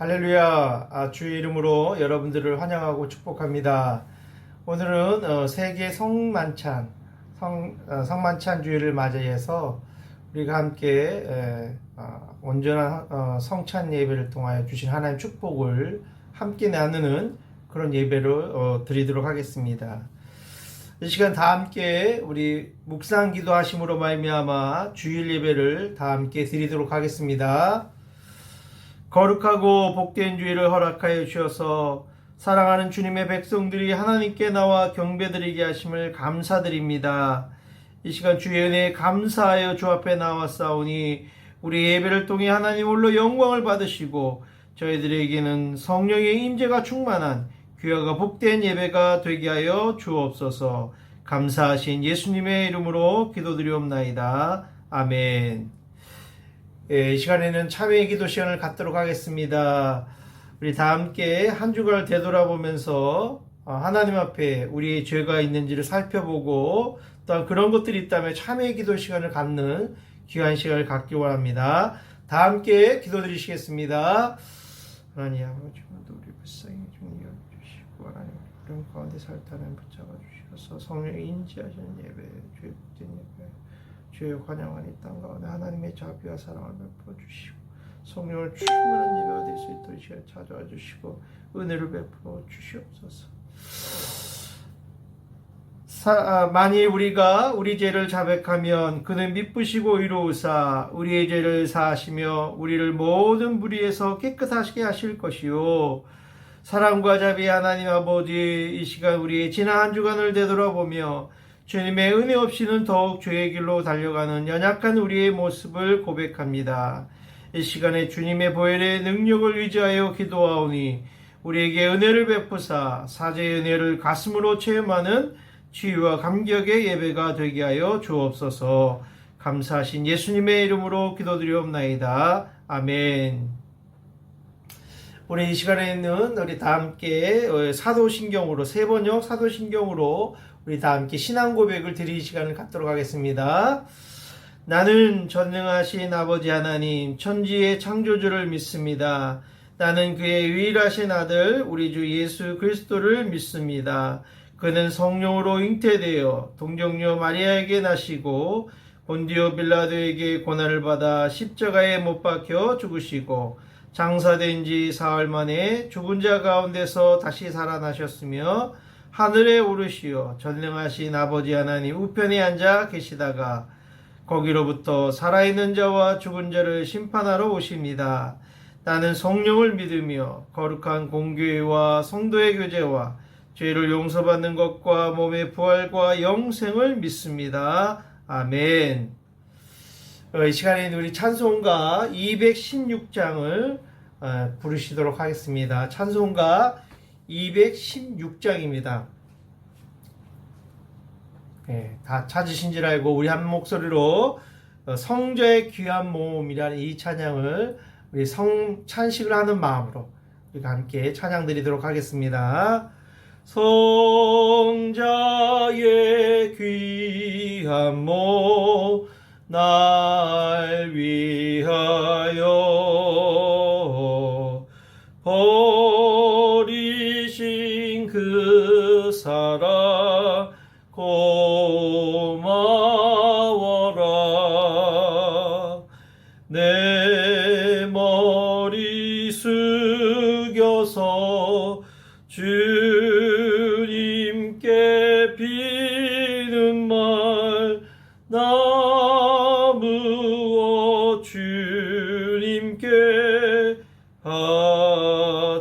할렐루야. 주의 이름으로 여러분들을 환영하고 축복합니다. 오늘은 세계 성만찬 주일을 맞이해서 우리가 함께 온전한 성찬 예배를 통하여 주신 하나님 축복을 함께 나누는 그런 예배를 드리도록 하겠습니다. 이 시간 다 함께 우리 묵상 기도하심으로 말미암아 주일 예배를 다 함께 드리도록 하겠습니다. 거룩하고 복된 주일을 허락하여 주셔서 사랑하는 주님의 백성들이 하나님께 나와 경배드리게 하심을 감사드립니다. 이 시간 주의 은혜에 감사하여 주 앞에 나왔사오니 우리 예배를 통해 하나님 홀로 영광을 받으시고 저희들에게는 성령의 임재가 충만한 귀하고 복된 예배가 되게 하여 주옵소서. 감사하신 예수님의 이름으로 기도드리옵나이다. 아멘. 이 시간에는 참회의 기도 시간을 갖도록 하겠습니다. 우리 다 함께 한 주간을 되돌아보면서 하나님 앞에 우리의 죄가 있는지를 살펴보고 또 그런 것들이 있다면 참회의 기도 시간을 갖는 귀한 시간을 갖기 원합니다. 다 함께 기도드리시겠습니다. 하나님 아버지, 우리 불쌍히 좀 여겨주시고 하나님 그런 가운데 살타는 붙잡아 주셔서 성령의 인지하시는 예배, 주의 복된 예배, 주의 환영한 이 땅 가운데 하나님의 자비와 사랑을 베풀어 주시고 성령을 충만한 예배가 될 수 있도록 시간을 찾아와 주시고 은혜를 베풀어 주시옵소서. 만일 우리가 우리 죄를 자백하면 그는 미쁘시고 의로우사 우리의 죄를 사하시며 우리를 모든 불의에서 깨끗하시게 하실 것이요 사랑과 자비 하나님 아버지, 이 시간 우리의 지난 한 주간을 되돌아보며 주님의 은혜 없이는 더욱 죄의 길로 달려가는 연약한 우리의 모습을 고백합니다. 이 시간에 주님의 보혈의 능력을 의지하여 기도하오니 우리에게 은혜를 베푸사 사죄의 은혜를 가슴으로 체험하는 치유와 감격의 예배가 되게 하여 주옵소서. 감사하신 예수님의 이름으로 기도드리옵나이다. 아멘. 우리 이 시간에는 우리 다 함께 사도신경으로 세번역 사도신경으로 우리 다 함께 신앙 고백을 드릴 시간을 갖도록 하겠습니다. 나는 전능하신 아버지 하나님 천지의 창조주를 믿습니다. 나는 그의 유일하신 아들 우리 주 예수 그리스도를 믿습니다. 그는 성령으로 잉태되어 동정녀 마리아에게 나시고 본디오 빌라도에게 고난을 받아 십자가에 못 박혀 죽으시고 장사된 지 사흘 만에 죽은 자 가운데서 다시 살아나셨으며 하늘에 오르시어 전능하신 아버지 하나님 우편에 앉아 계시다가 거기로부터 살아있는 자와 죽은 자를 심판하러 오십니다. 나는 성령을 믿으며 거룩한 공교회와 성도의 교제와 죄를 용서받는 것과 몸의 부활과 영생을 믿습니다. 아멘. 이 시간에는 우리 찬송가 216장을 부르시도록 하겠습니다. 찬송가 216장입니다. 다 찾으신 줄 알고 우리 한 목소리로 성자의 귀한 모음이라는 이 찬양을 우리 찬식을 하는 마음으로 우리가 함께 찬양 드리도록 하겠습니다. 성자의 귀한 모음 날 위하여 버리신 그 사랑 고마워라. 내 머리 숙여서 주님께 비는 말 나무어 주님께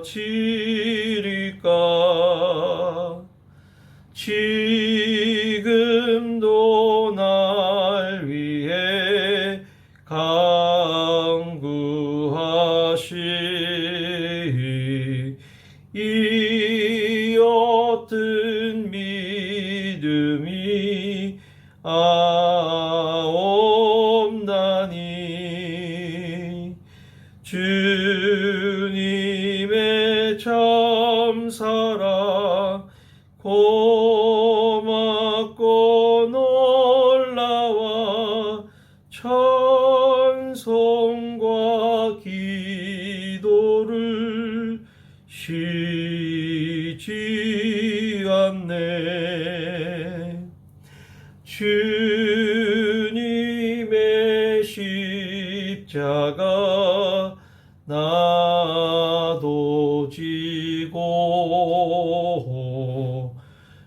바치리까. 지금도 날 위해 간구하시 이 어떤 믿음이 아옵나니 주님의 참사랑 고맙고 놀라워 찬송과 기도를 쉬지 않네. 주님의 십자가 나도 지고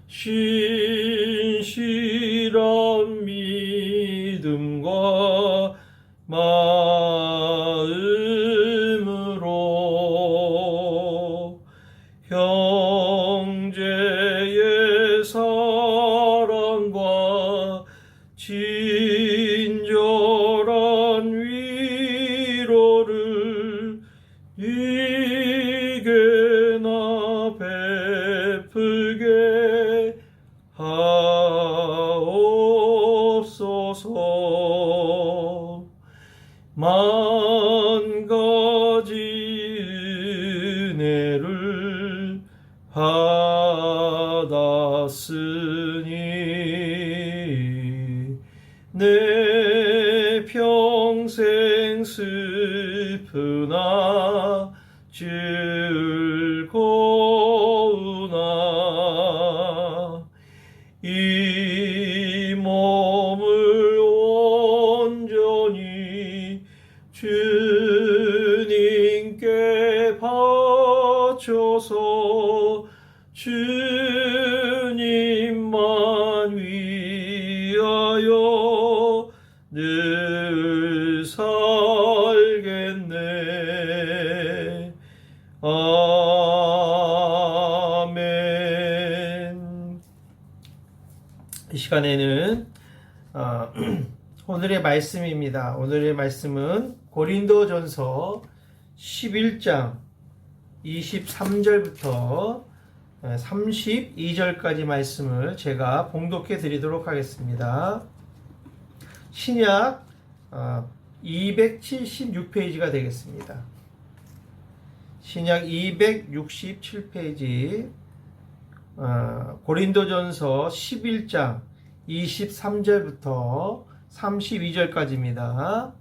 신실한 믿음과 마음으로 형제의 사랑과 친절한 위로를 이게나 베풀게 하옵소서. 만 가지 은혜를 받았으니 내 평생 슬프나 즐거우나 이 몸을 온전히 주님께 바쳐서 주님만 위하여 늘 살겠네. 아멘. 이 시간에는 오늘의 말씀입니다. 오늘의 말씀은 고린도전서 11장 23절부터 32절까지 말씀을 제가 봉독해 드리도록 하겠습니다. 신약 276페이지가 되겠습니다. 신약 267페이지 고린도전서 11장 23절부터 32절까지입니다.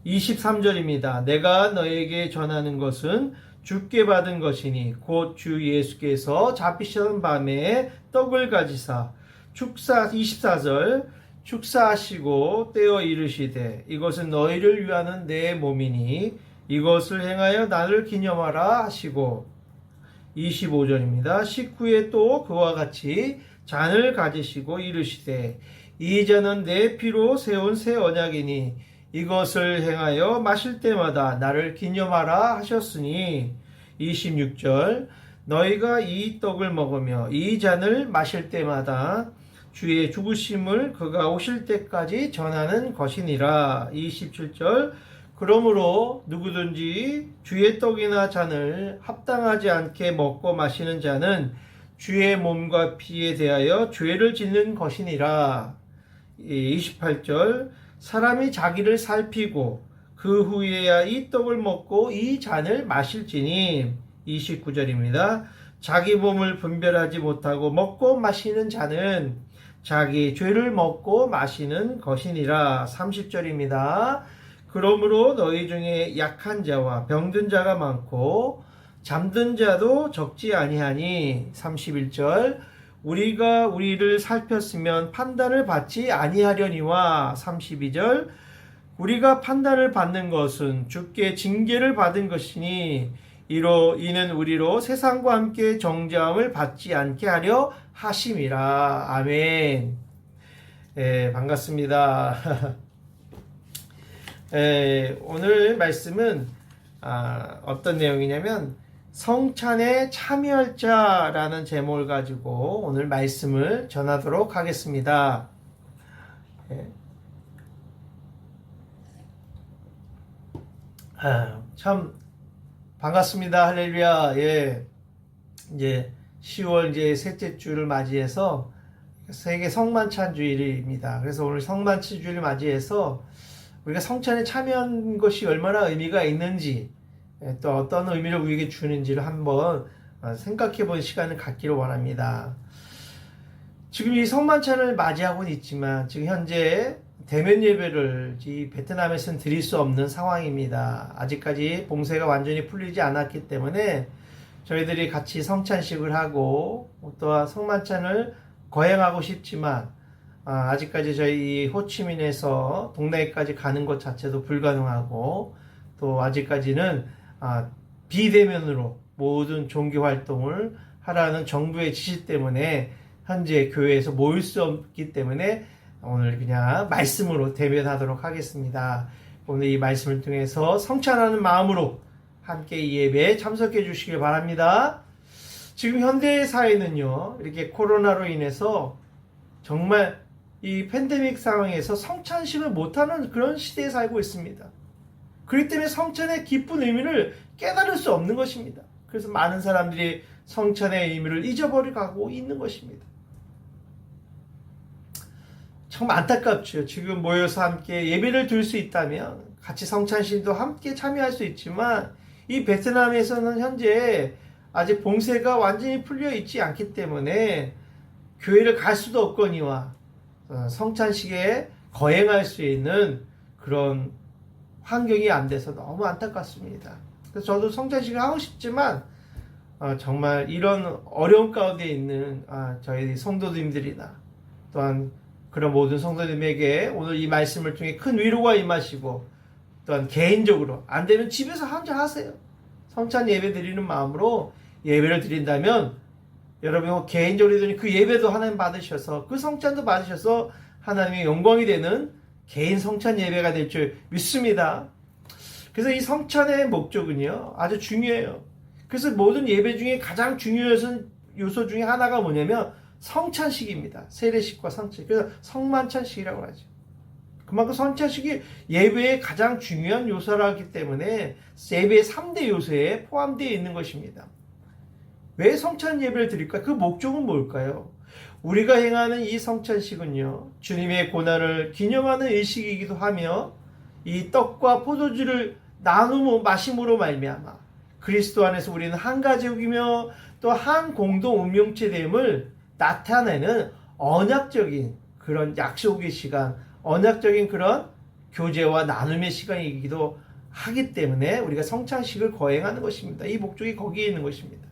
23절입니다. 내가 너에게 전하는 것은 주께 받은 것이니 곧 주 예수께서 잡히시던 밤에 떡을 가지사 24절 축사하시고 떼어 이르시되 이것은 너희를 위하는 내 몸이니 이것을 행하여 나를 기념하라 하시고 25절입니다. 식후에 또 그와 같이 잔을 가지시고 이르시되 이 잔은 내 피로 세운 새 언약이니 이것을 행하여 마실 때마다 나를 기념하라 하셨으니 26절 너희가 이 떡을 먹으며 이 잔을 마실 때마다 주의 죽으심을 그가 오실 때까지 전하는 것이니라. 27절 그러므로 누구든지 주의 떡이나 잔을 합당하지 않게 먹고 마시는 자는 주의 몸과 피에 대하여 죄를 짓는 것이니라. 28절 사람이 자기를 살피고 그 후에야 이 떡을 먹고 이 잔을 마실지니 29절입니다. 자기 몸을 분별하지 못하고 먹고 마시는 자는 자기 죄를 먹고 마시는 것이니라. 30절입니다. 그러므로 너희 중에 약한 자와 병든 자가 많고 잠든 자도 적지 아니하니 31절 우리가 우리를 살폈으면 판단을 받지 아니하려니와 32절 우리가 판단을 받는 것은 주께 징계를 받은 것이니 이는 우리로 세상과 함께 정죄함을 받지 않게 하려 하심이라. 아멘. 반갑습니다. 오늘 말씀은 어떤 내용이냐면 성찬에 참여할 자라는 제목을 가지고 오늘 말씀을 전하도록 하겠습니다. 참 반갑습니다. 할렐루야. 이제 10월 이제 셋째 주를 맞이해서 세계 성만찬 주일입니다. 그래서 오늘 성만찬 주일을 맞이해서 우리가 성찬에 참여한 것이 얼마나 의미가 있는지 또 어떤 의미를 우리에게 주는지를 한번 생각해 본 시간을 갖기를 원합니다. 지금 이 성만찬을 맞이하고는 있지만 지금 현재 대면 예배를 이 베트남에서는 드릴 수 없는 상황입니다. 아직까지 봉쇄가 완전히 풀리지 않았기 때문에 저희들이 같이 성찬식을 하고 또한 성만찬을 거행하고 싶지만 아직까지 저희 호치민에서 동네까지 가는 것 자체도 불가능하고 또 아직까지는 비대면으로 모든 종교 활동을 하라는 정부의 지시 때문에 현재 교회에서 모일 수 없기 때문에 오늘 그냥 말씀으로 대면하도록 하겠습니다. 오늘 이 말씀을 통해서 성찬하는 마음으로 함께 이 예배에 참석해 주시길 바랍니다. 지금 현대 사회는요, 이렇게 코로나로 인해서 정말 이 팬데믹 상황에서 성찬식을 못하는 그런 시대에 살고 있습니다. 그렇기 때문에 성찬의 깊은 의미를 깨달을 수 없는 것입니다. 그래서 많은 사람들이 성찬의 의미를 잊어버려가고 있는 것입니다. 정말 안타깝죠. 지금 모여서 함께 예배를 드릴 수 있다면 같이 성찬식도 함께 참여할 수 있지만 이 베트남에서는 현재 아직 봉쇄가 완전히 풀려 있지 않기 때문에 교회를 갈 수도 없거니와 성찬식에 거행할 수 있는 그런 환경이 안 돼서 너무 안타깝습니다. 그래서 저도 성찬식을 하고 싶지만 정말 이런 어려운 가운데 있는 저희 성도님들이나 또한 그런 모든 성도님에게 오늘 이 말씀을 통해 큰 위로가 임하시고 또한 개인적으로 안 되면 집에서 혼자 하세요. 성찬 예배 드리는 마음으로 예배를 드린다면 여러분 개인적으로 그 예배도 하나님 받으셔서 그 성찬도 받으셔서 하나님의 영광이 되는 개인 성찬 예배가 될 줄 믿습니다. 그래서 이 성찬의 목적은요 아주 중요해요. 그래서 모든 예배 중에 가장 중요한 요소 중에 하나가 뭐냐면 성찬식입니다. 세례식과 성찬식. 그래서 성만찬식이라고 하죠. 그만큼 성찬식이 예배의 가장 중요한 요소라기 때문에 예배의 3대 요소에 포함되어 있는 것입니다. 왜 성찬 예배를 드릴까? 그 목적은 뭘까요? 우리가 행하는 이 성찬식은요, 주님의 고난을 기념하는 의식이기도 하며 이 떡과 포도주를 나누고 마심으로 말미암아 그리스도 안에서 우리는 한 가족이며 또 한 공동 운명체됨을 나타내는 언약적인 그런 약속의 시간, 언약적인 그런 교제와 나눔의 시간이기도 하기 때문에 우리가 성찬식을 거행하는 것입니다. 이 목적이 거기에 있는 것입니다.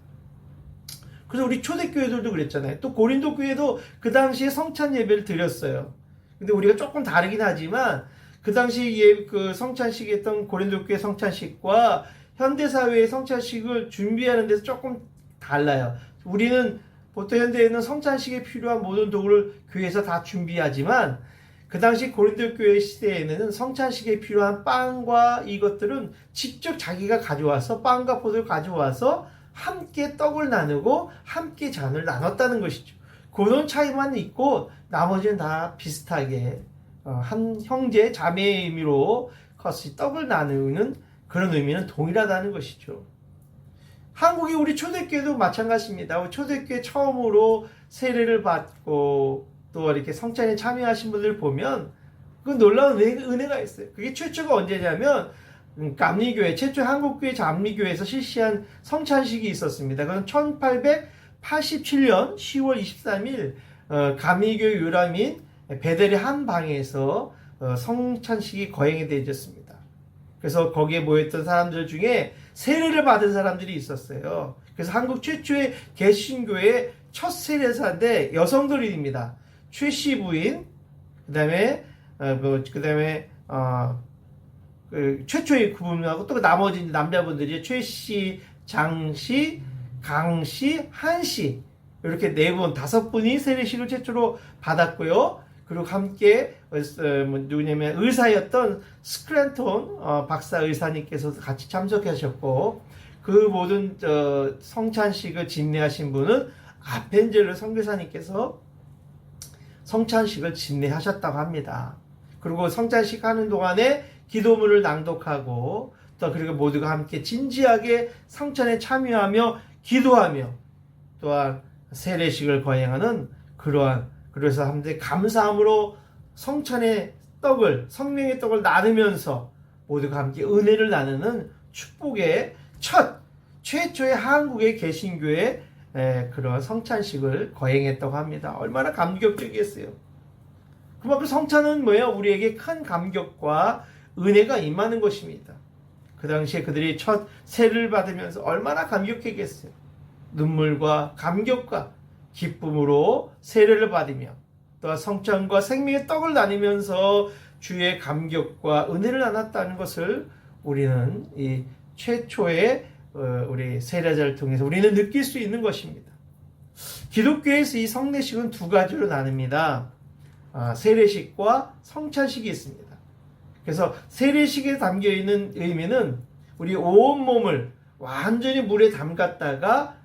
그래서 우리 초대교회들도 그랬잖아요. 또 고린도 교회도 그 당시에 성찬 예배를 드렸어요. 근데 우리가 조금 다르긴 하지만 그 당시 그 성찬식이 했던 고린도 교회 성찬식과 현대사회의 성찬식을 준비하는 데서 조금 달라요. 우리는 보통 현대에는 성찬식에 필요한 모든 도구를 교회에서 다 준비하지만 그 당시 고린도 교회 시대에는 성찬식에 필요한 빵과 이것들은 직접 자기가 가져와서 빵과 포도를 가져와서 함께 떡을 나누고 함께 잔을 나눴다는 것이죠. 그런 차이만 있고 나머지는 다 비슷하게 한 형제 자매의 의미로 같이 떡을 나누는 그런 의미는 동일하다는 것이죠. 한국의 우리 초대교회도 마찬가지입니다. 초대교회 처음으로 세례를 받고 또 이렇게 성찬에 참여하신 분들 보면 그 놀라운 은혜가 있어요. 그게 최초가 언제냐면 감리교회, 최초 한국교회 감리교회에서 실시한 성찬식이 있었습니다. 그건 1887년 10월 23일 감리교회 유람인 베델의 한 방에서 성찬식이 거행이 되어졌습니다. 그래서 거기에 모였던 사람들 중에 세례를 받은 사람들이 있었어요. 그래서 한국 최초의 개신교회의 첫 세례사인데 여성들입니다. 최씨 부인, 그다음에 최초의 그분하고 또 나머지 남자분들이 최씨, 장씨, 강씨, 한씨 이렇게 네 분, 5분이 세례식을 최초로 받았고요. 그리고 함께 누구냐면 의사였던 스크랜톤 박사 의사님께서도 같이 참석하셨고 그 모든 성찬식을 진례하신 분은 아펜젤러 선교사님께서 성찬식을 진례하셨다고 합니다. 그리고 성찬식 하는 동안에 기도문을 낭독하고 또 그리고 모두가 함께 진지하게 성찬에 참여하며 기도하며 또한 세례식을 거행하는 그래서 함께 감사함으로 성찬의 떡을 성령의 떡을 나누면서 모두가 함께 은혜를 나누는 축복의 최초의 한국의 개신교의 그런 성찬식을 거행했다고 합니다. 얼마나 감격적이겠어요. 그만큼 성찬은 뭐예요? 우리에게 큰 감격과 은혜가 임하는 것입니다. 그 당시에 그들이 첫 세를 받으면서 얼마나 감격했겠어요. 눈물과 감격과 기쁨으로 세례를 받으며 또한 성찬과 생명의 떡을 나누면서 주의 감격과 은혜를 나눴다는 것을 우리는 이 최초의 우리 세례자를 통해서 우리는 느낄 수 있는 것입니다. 기독교에서 이 성례식은 두 가지로 나뉩니다. 세례식과 성찬식이 있습니다. 그래서 세례식에 담겨있는 의미는 우리 온몸을 완전히 물에 담갔다가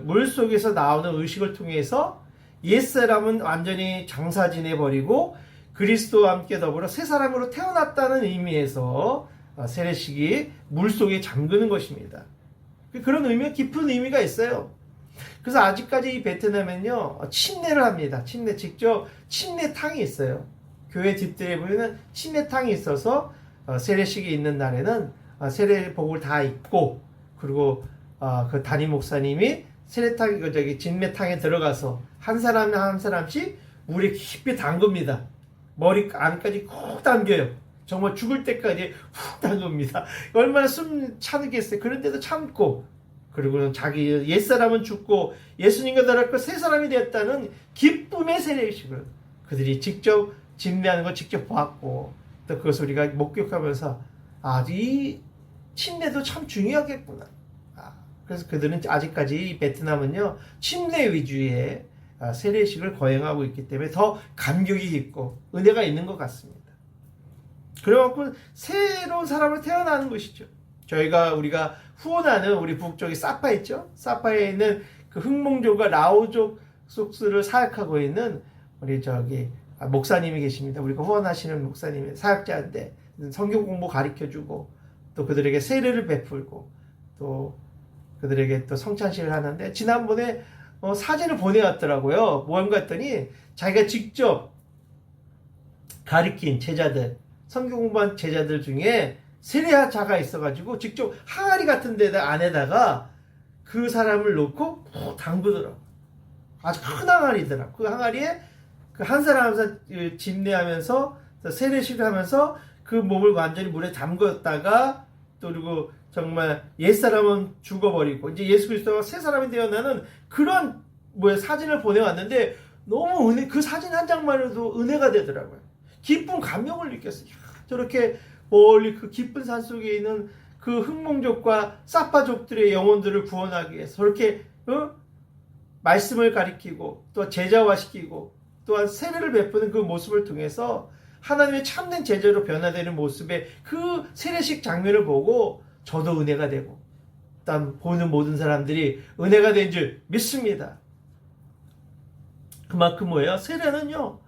물 속에서 나오는 의식을 통해서 옛사람은 완전히 장사 지내버리고 그리스도와 함께 더불어 새 사람으로 태어났다는 의미에서 세례식이 물 속에 잠그는 것입니다. 그런 의미가 깊은 의미가 있어요. 그래서 아직까지 이 베트남은요 침례를 합니다. 침례, 직접 침례탕이 있어요. 교회 뒷뜰에 보면 침례탕이 있어서 세례식이 있는 날에는 세례복을 다 입고 그리고 그 담임 목사님이 세례탕 진매탕에 들어가서 한 사람 한 사람씩 물에 깊이 담급니다. 머리 안까지 콕 담겨요. 정말 죽을 때까지 훅 담급니다. 얼마나 숨 차겠어요. 그런데도 참고 그리고 자기 옛사람은 죽고 예수님과 더럽고 새 사람이 되었다는 기쁨의 세례식을 그들이 직접 진매하는 걸 직접 보았고 또 그것을 우리가 목격하면서 이 침례도 참 중요하겠구나. 그래서 그들은 아직까지 베트남은요 침례 위주의 세례식을 거행하고 있기 때문에 더 감격이 있고 은혜가 있는 것 같습니다. 그래갖고 새로운 사람으로 태어나는 것이죠. 우리가 후원하는 우리 북쪽에 사파 있죠? 사파에 있는 그 흑몽족과 라오족 속수를 사역하고 있는 우리 목사님이 계십니다. 우리가 후원하시는 목사님이 사역자인데 성경 공부 가르쳐주고 또 그들에게 세례를 베풀고 또 그들에게 또 성찬식을 하는데 지난번에 사진을 보내왔더라고요. 뭔가 했더니 자기가 직접 가르친 제자들, 성경 공부한 제자들 중에 세례자가 있어가지고 직접 항아리 같은 데다 안에다가 그 사람을 놓고 담그더라고. 아주 큰 항아리더라. 그 항아리에 그 한 사람 집례하면서 세례식을 하면서 그 몸을 완전히 물에 담궜다가 또 그리고 정말 옛사람은 죽어버리고 이제 예수 그리스도가 새 사람이 되어나는 그런 사진을 보내왔는데 너무 그 사진 한 장만으로도 은혜가 되더라고요. 기쁜 감명을 느꼈어요. 저렇게 멀리 그 깊은 산 속에 있는 그 흑몽족과 사파족들의 영혼들을 구원하기 위해서 저렇게 말씀을 가리키고 또 제자화시키고 또한 세례를 베푸는 그 모습을 통해서 하나님의 참된 제자로 변화되는 모습의 그 세례식 장면을 보고 저도 은혜가 되고 일단 보는 모든 사람들이 은혜가 된 줄 믿습니다. 그만큼 세례는요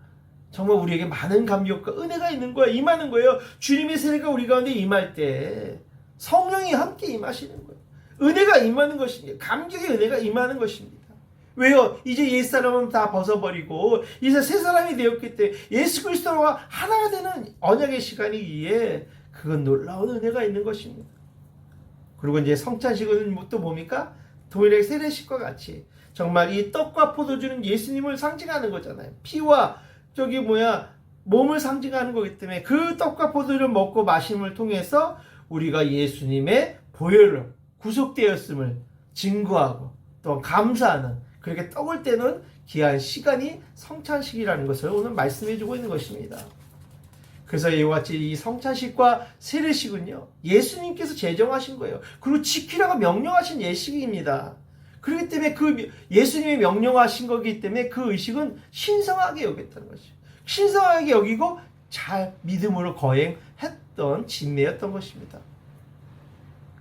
정말 우리에게 많은 감격과 은혜가 있는 거예요. 임하는 거예요. 주님의 세례가 우리 가운데 임할 때 성령이 함께 임하시는 거예요. 은혜가 임하는 것입니다. 감격의 은혜가 임하는 것입니다. 왜요? 이제 옛사람은 다 벗어버리고 이제 새 사람이 되었기 때문에 예수 그리스도와 하나가 되는 언약의 시간이기에 그건 놀라운 은혜가 있는 것입니다. 그리고 이제 성찬식은 또 뭡니까? 동일하게 세례식과 같이 정말 이 떡과 포도주는 예수님을 상징하는 거잖아요. 피와 몸을 상징하는 거기 때문에 그 떡과 포도주를 먹고 마심을 통해서 우리가 예수님의 보혈로 구속되었음을 증거하고 또 감사하는 그렇게 떡을 떼는 귀한 시간이 성찬식이라는 것을 오늘 말씀해주고 있는 것입니다. 그래서 이와 같이 이 성찬식과 세례식은요 예수님께서 제정하신 거예요. 그리고 지키라고 명령하신 예식입니다. 그렇기 때문에 그 예수님이 명령하신 거기 때문에 그 의식은 신성하게 여겼다는 것이죠. 신성하게 여기고 잘 믿음으로 거행했던 진례였던 것입니다.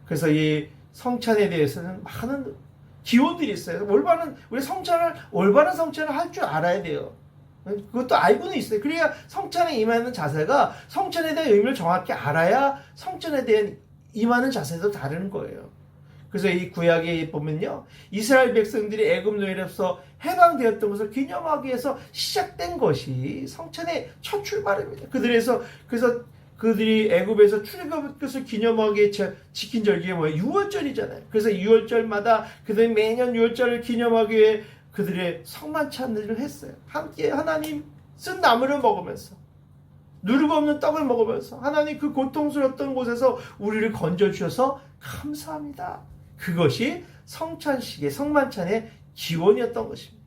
그래서 이 성찬에 대해서는 많은 기호들이 있어요. 우리 올바른 성찬을 할 줄 알아야 돼요. 그것도 알고는 있어요. 그래야 성찬에 임하는 자세가 성찬에 대한 의미를 정확히 알아야 성찬에 대한 임하는 자세도 다른 거예요. 그래서 이 구약에 보면요, 이스라엘 백성들이 애굽 노예로서 해방되었던 것을 기념하기 위해서 시작된 것이 성찬의 첫 출발입니다. 그래서 그들이 애굽에서 출애굽 것을 기념하기 위해 지킨 절기가 뭐예요? 6월절이잖아요. 그래서 6월절마다 그들이 매년 6월절을 기념하기 위해 그들의 성만찬들을 했어요. 함께 하나님 쓴 나물을 먹으면서 누르고 없는 떡을 먹으면서 하나님 그 고통스러웠던 곳에서 우리를 건져주셔서 감사합니다. 그것이 성찬식의 성만찬의 기원이었던 것입니다.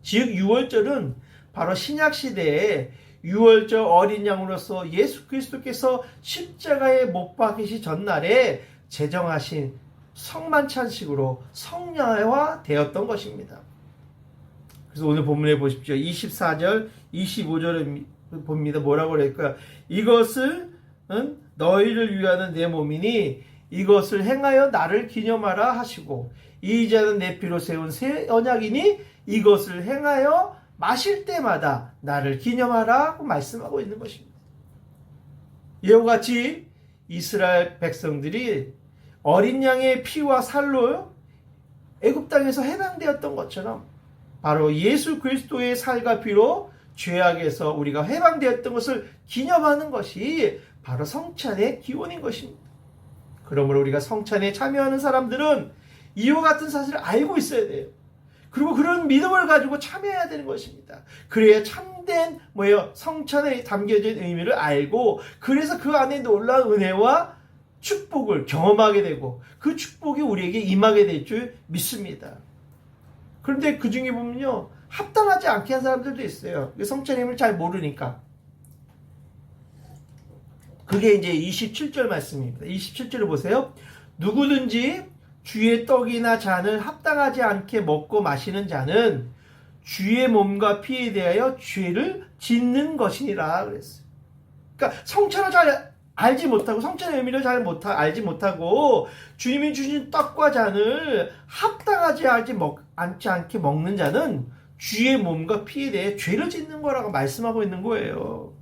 즉 유월절은 바로 신약시대에 유월절 어린 양으로서 예수 그리스도께서 십자가에 못 박히시 전날에 제정하신 성만찬식으로 성령화 되었던 것입니다. 그래서 오늘 본문에 보십시오. 24절, 25절을 봅니다. 뭐라고 그럴까요? 이것은 너희를 위하는 내 몸이니 이것을 행하여 나를 기념하라 하시고 이 자는 내 피로 세운 새 언약이니 이것을 행하여 마실 때마다 나를 기념하라고 말씀하고 있는 것입니다. 이와 같이 이스라엘 백성들이 어린 양의 피와 살로 애굽 땅에서 해방되었던 것처럼 바로 예수 그리스도의 살과 피로 죄악에서 우리가 해방되었던 것을 기념하는 것이 바로 성찬의 기원인 것입니다. 그러므로 우리가 성찬에 참여하는 사람들은 이와 같은 사실을 알고 있어야 돼요. 그리고 그런 믿음을 가지고 참여해야 되는 것입니다. 그래야 참된 성찬에 담겨진 의미를 알고 그래서 그 안에 놀라운 은혜와 축복을 경험하게 되고 그 축복이 우리에게 임하게 될 줄 믿습니다. 그런데 그 중에 보면요, 합당하지 않게 한 사람들도 있어요. 성찬의 힘을 잘 모르니까. 그게 이제 27절 말씀입니다. 27절을 보세요. 누구든지 주의 떡이나 잔을 합당하지 않게 먹고 마시는 자는 주의 몸과 피에 대하여 죄를 짓는 것이니라 그랬어요. 그러니까 성찬을 잘 알지 못하고 성찬의 의미를 잘 알지 못하고 주님이 주신 떡과 잔을 합당하지 않게 먹는 자는 주의 몸과 피에 대해 죄를 짓는 거라고 말씀하고 있는 거예요.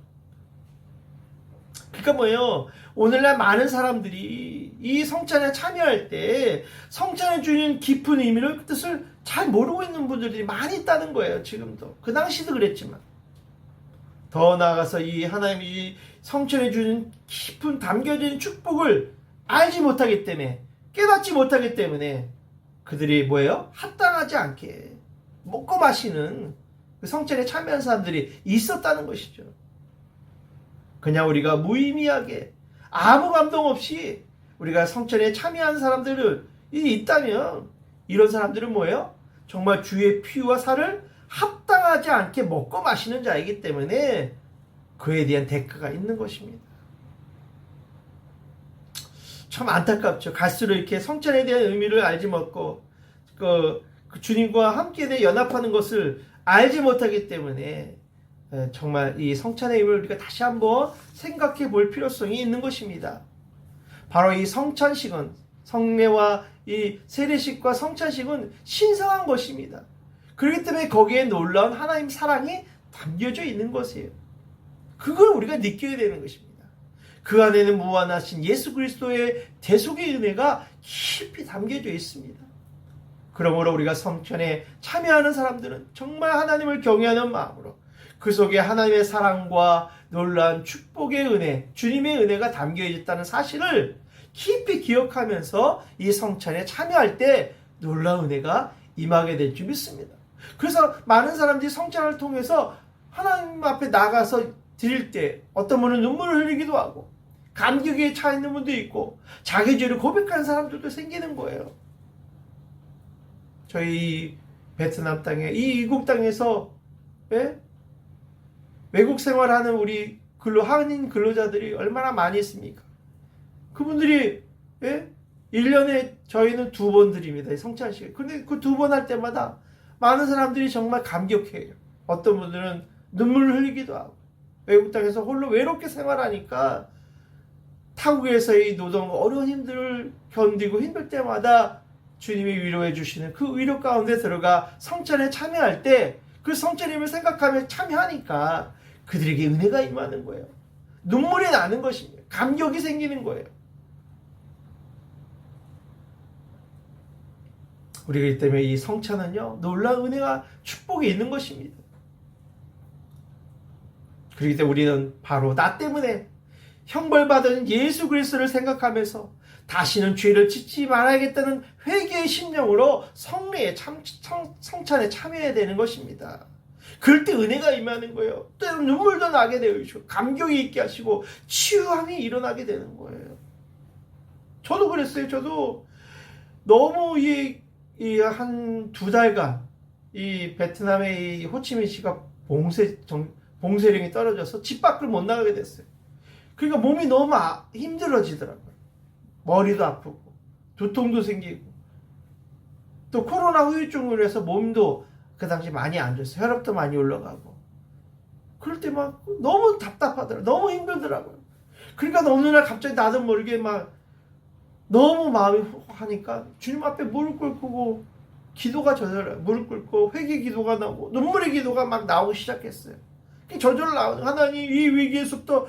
그러니까 오늘날 많은 사람들이 이 성찬에 참여할 때 성찬에 주는 깊은 의미를 그 뜻을 잘 모르고 있는 분들이 많이 있다는 거예요. 지금도. 그 당시도 그랬지만. 더 나아가서 이 하나님이 성찬에 주는 깊은 담겨진 축복을 알지 못하기 때문에 깨닫지 못하기 때문에 그들이 합당하지 않게 먹고 마시는 그 성찬에 참여한 사람들이 있었다는 것이죠. 그냥 우리가 무의미하게 아무 감동 없이 우리가 성찬에 참여한 사람들이 있다면 이런 사람들은 정말 주의 피와 살을 합당하지 않게 먹고 마시는 자이기 때문에 그에 대한 대가가 있는 것입니다. 참 안타깝죠. 갈수록 이렇게 성찬에 대한 의미를 알지 못하고 그 주님과 함께 연합하는 것을 알지 못하기 때문에 정말 이 성찬의 의미를 우리가 다시 한번 생각해 볼 필요성이 있는 것입니다. 바로 이 성찬식은 성례와 이 세례식과 성찬식은 신성한 것입니다. 그렇기 때문에 거기에 놀라운 하나님 사랑이 담겨져 있는 것이에요. 그걸 우리가 느껴야 되는 것입니다. 그 안에는 무한하신 예수 그리스도의 대속의 은혜가 깊이 담겨져 있습니다. 그러므로 우리가 성찬에 참여하는 사람들은 정말 하나님을 경외하는 마음으로 그 속에 하나님의 사랑과 놀라운 축복의 은혜, 주님의 은혜가 담겨 있다는 사실을 깊이 기억하면서 이 성찬에 참여할 때 놀라운 은혜가 임하게 될 줄 믿습니다. 그래서 많은 사람들이 성찬을 통해서 하나님 앞에 나가서 드릴 때 어떤 분은 눈물을 흘리기도 하고 감격에 차 있는 분도 있고 자기 죄를 고백하는 사람들도 생기는 거예요. 저희 베트남 땅에 이 이국 땅에서 외국 생활하는 우리 한인 근로자들이 얼마나 많이 있습니까? 그분들이 1년에 저희는 2번 드립니다. 성찬식. 근데 그 2번 할 때마다 많은 사람들이 정말 감격해요. 어떤 분들은 눈물을 흘리기도 하고 외국 땅에서 홀로 외롭게 생활하니까 타국에서의 노동 어려운 힘들을 견디고 힘들 때마다 주님이 위로해 주시는 그 위로 가운데 들어가 성찬에 참여할 때 그 성찬임을 생각하며 참여하니까 그들에게 은혜가 임하는 거예요. 눈물이 나는 것입니다. 감격이 생기는 거예요. 우리가 때문에 이 성찬은요, 놀라운 은혜와 축복이 있는 것입니다. 그렇기 때문에 우리는 바로 나 때문에 형벌받은 예수 그리스도를 생각하면서 다시는 죄를 짓지 말아야겠다는 회개의 심령으로 성찬에 참여해야 되는 것입니다. 그럴 때 은혜가 임하는 거예요. 때로는 눈물도 나게 되시고 감격이 있게 하시고 치유함이 일어나게 되는 거예요. 저도 그랬어요. 저도 너무 한 2달간 이 베트남의 이 호치민시가 봉쇄령이 떨어져서 집 밖을 못 나가게 됐어요. 그러니까 몸이 너무 힘들어지더라고요. 머리도 아프고 두통도 생기고 또 코로나 후유증으로 해서 몸도 그 당시 많이 안 좋았어요. 혈압도 많이 올라가고 그럴 때 막 너무 답답하더라고요. 너무 힘들더라고요. 그러니까 어느 날 갑자기 나도 모르게 막 너무 마음이 하니까 주님 앞에 무릎 꿇고 기도가 저절로 무릎 꿇고 회개 기도가 나오고 눈물의 기도가 막 나오기 시작했어요. 저절로 나오고 하나님 이 위기에서부터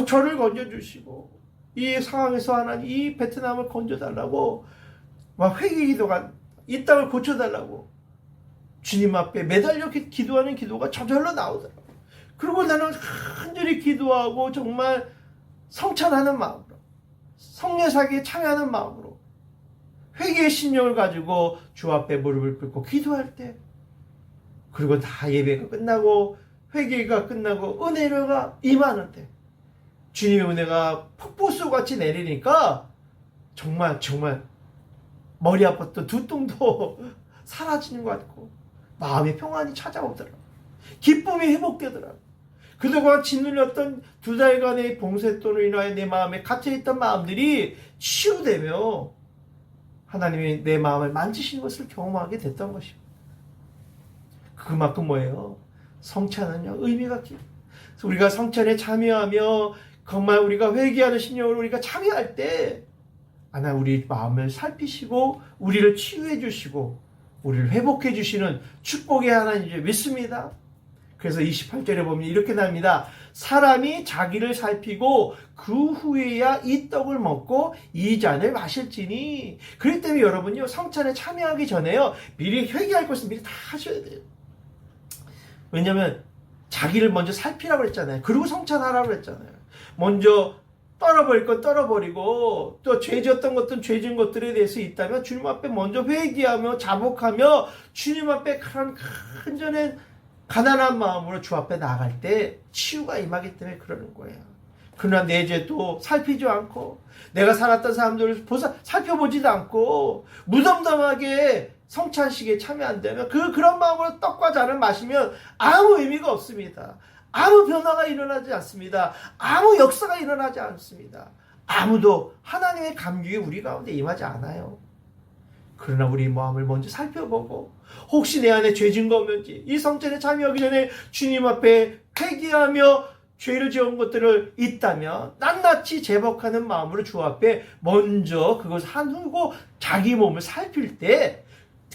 저를 건져주시고 이 상황에서 하나님 이 베트남을 건져달라고 막 회개 기도가 이 땅을 고쳐달라고 주님 앞에 매달려 기도하는 기도가 저절로 나오더라고요. 그리고 나는 간절히 기도하고 정말 성찬하는 마음으로 성례사기에 참여하는 마음으로 회개의 심령을 가지고 주 앞에 무릎을 꿇고 기도할 때 그리고 다 예배가 끝나고 회개가 끝나고 은혜가 임하는데 주님의 은혜가 폭포수같이 내리니까 정말 머리 아팠던 두통도 사라지는 것 같고 마음의 평안이 찾아오더라고요. 기쁨이 회복되더라고요. 그동안 짓눌렸던 2달간의 봉쇄돈으로 인하여 내 마음에 갇혀있던 마음들이 치유되며 하나님이 내 마음을 만지시는 것을 경험하게 됐던 것입니다. 그만큼 뭐예요? 성찬은요 의미가 깊어요. 우리가 성찬에 참여하며 정말 우리가 회개하는 심령으로 우리가 참여할 때 하나님 우리 마음을 살피시고 우리를 치유해 주시고 우리를 회복해 주시는 축복의 하나님 줄 믿습니다. 그래서 28절에 보면 이렇게 나옵니다. 사람이 자기를 살피고 그 후에야 이 떡을 먹고 이 잔을 마실지니. 그렇기 때문에 여러분요 성찬에 참여하기 전에요 미리 회개할 것은 미리 다 하셔야 돼요. 왜냐하면 자기를 먼저 살피라고 했잖아요. 그리고 성찬하라고 했잖아요. 먼저 떨어버릴 건 떨어버리고 또 죄졌던 것들은 죄진 것들에 대해서 있다면 주님 앞에 먼저 회개하며 자복하며 주님 앞에 간절한 가난한 마음으로 주 앞에 나갈 때 치유가 임하기 때문에 그러는 거예요. 그러나 내 죄도 살피지 않고 내가 살았던 사람들을 살펴보지도 않고 무덤덤하게 성찬식에 참여한다면 그런 마음으로 떡과 잔을 마시면 아무 의미가 없습니다. 아무 변화가 일어나지 않습니다. 아무 역사가 일어나지 않습니다. 아무도 하나님의 감격이 우리 가운데 임하지 않아요. 그러나 우리 마음을 먼저 살펴보고 혹시 내 안에 죄진 거 없는지 이 성찬에 참여하기 전에 주님 앞에 회개하며 죄를 지은 것들을 있다면 낱낱이 제복하는 마음으로 주 앞에 먼저 그것을 한후고 자기 몸을 살필 때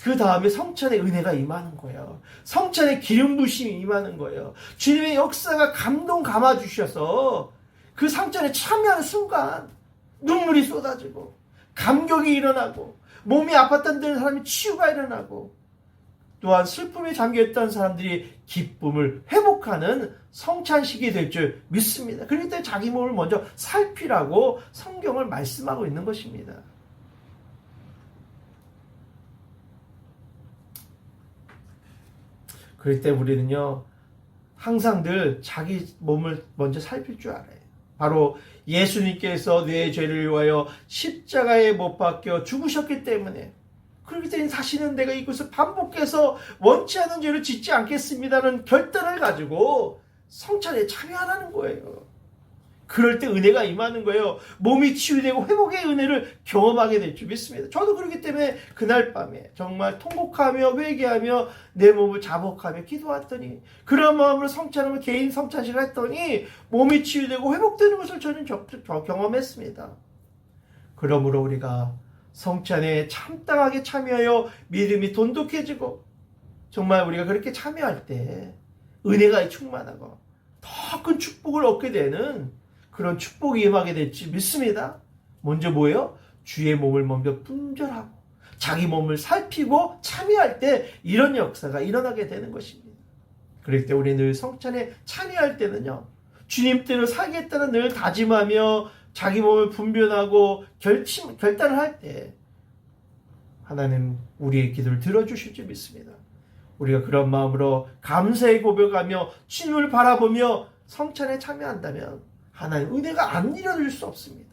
그 다음에 성찬의 은혜가 임하는 거예요. 성찬의 기름 부심이 임하는 거예요. 주님의 역사가 감동 감아주셔서 그 성찬에 참여하는 순간 눈물이 쏟아지고 감격이 일어나고 몸이 아팠던 사람이 치유가 일어나고 또한 슬픔에 잠겨있던 사람들이 기쁨을 회복하는 성찬식이 될 줄 믿습니다. 그렇기 때문에 자기 몸을 먼저 살피라고 성경을 말씀하고 있는 것입니다. 그럴 때 우리는요 항상 늘 자기 몸을 먼저 살필 줄 알아요. 바로 예수님께서 내 죄를 위하여 십자가에 못 박혀 죽으셨기 때문에 그렇기 때문에 다시는 내가 이것을 반복해서 원치 않은 죄를 짓지 않겠습니다는 결단을 가지고 성찬에 참여하라는 거예요. 그럴 때 은혜가 임하는 거예요. 몸이 치유되고 회복의 은혜를 경험하게 될 줄 믿습니다. 저도 그렇기 때문에 그날 밤에 정말 통곡하며 회개하며 내 몸을 자복하며 기도했더니 그런 마음으로 성찬을 개인 성찬식을 했더니 몸이 치유되고 회복되는 것을 저는 경험했습니다. 그러므로 우리가 성찬에 참당하게 참여하여 믿음이 돈독해지고 정말 우리가 그렇게 참여할 때 은혜가 충만하고 더 큰 축복을 얻게 되는 그런 축복이 임하게 될지 믿습니다. 먼저 뭐예요? 주의 몸을 먼저 분별하고 자기 몸을 살피고 참여할 때 이런 역사가 일어나게 되는 것입니다. 그럴 때 우리 늘 성찬에 참여할 때는요. 주님 때로 살겠다는 늘 다짐하며 자기 몸을 분별하고 결단을 할 때 하나님 우리의 기도를 들어주실 줄 믿습니다. 우리가 그런 마음으로 감사의 고백하며 주님을 바라보며 성찬에 참여한다면 하나님 은혜가 안 이뤄질 수 없습니다.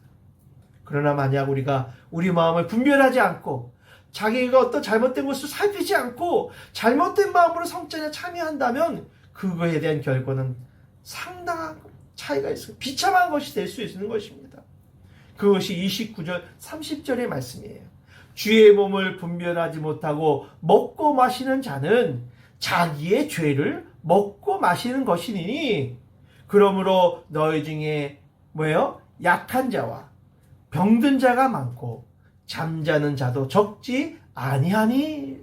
그러나 만약 우리가 우리 마음을 분별하지 않고 자기가 어떤 잘못된 것을 살피지 않고 잘못된 마음으로 성찬에 참여한다면 그거에 대한 결과는 상당한 차이가 있어요. 비참한 것이 될 수 있는 것입니다. 그것이 29절 30절의 말씀이에요. 주의 몸을 분별하지 못하고 먹고 마시는 자는 자기의 죄를 먹고 마시는 것이니 그러므로 너희 중에 뭐예요? 약한 자와 병든 자가 많고 잠자는 자도 적지 아니하니.